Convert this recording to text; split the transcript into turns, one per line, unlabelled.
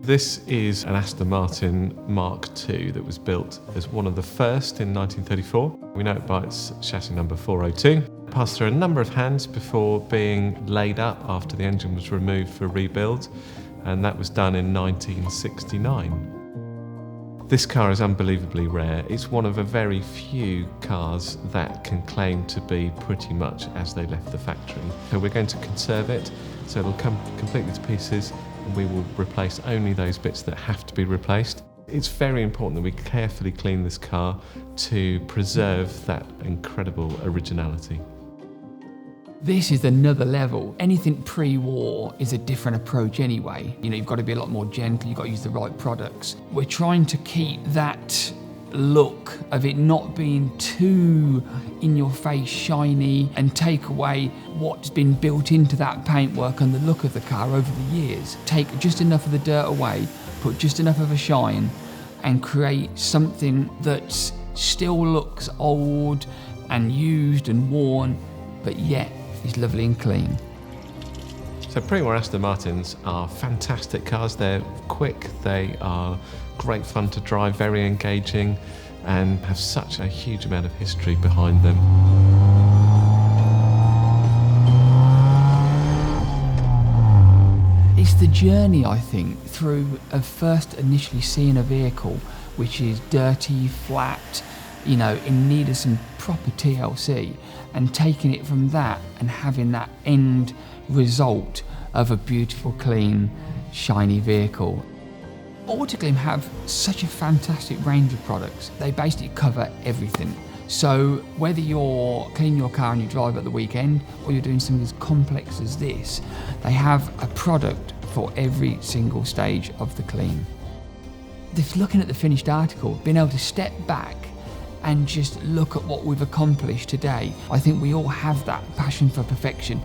This is an Aston Martin Mark II that was built as one of the first in 1934. We know it by its chassis number 402. It passed through a number of hands before being laid up after the engine was removed for rebuild, and that was done in 1969. This car is unbelievably rare. It's one of a very few cars that can claim to be pretty much as they left the factory. So we're going to conserve it, so it'll come completely to pieces, and we will replace only those bits that have to be replaced. It's very important that we carefully clean this car to preserve that incredible originality.
This is another level. Anything pre-war is a different approach anyway. You know, you've got to be a lot more gentle, you've got to use the right products. We're trying to keep that look of it not being too in-your-face shiny and take away what's been built into that paintwork and the look of the car over the years. Take just enough of the dirt away, put just enough of a shine, and create something that still looks old and used and worn, but yet is lovely and clean.
So pre-war Aston Martins are fantastic cars. They're quick, they are great fun to drive, very engaging, and have such a huge amount of history behind them.
It's the journey, I think, through of first initially seeing a vehicle which is dirty, flat, you know, in need of some proper TLC, and taking it from that and having that end result of a beautiful, clean, shiny vehicle. Autoglym have such a fantastic range of products. They basically cover everything. So whether you're cleaning your car and you drive at the weekend, or you're doing something as complex as this, they have a product for every single stage of the clean. Just looking at the finished article, being able to step back and just look at what we've accomplished today, I think we all have that passion for perfection.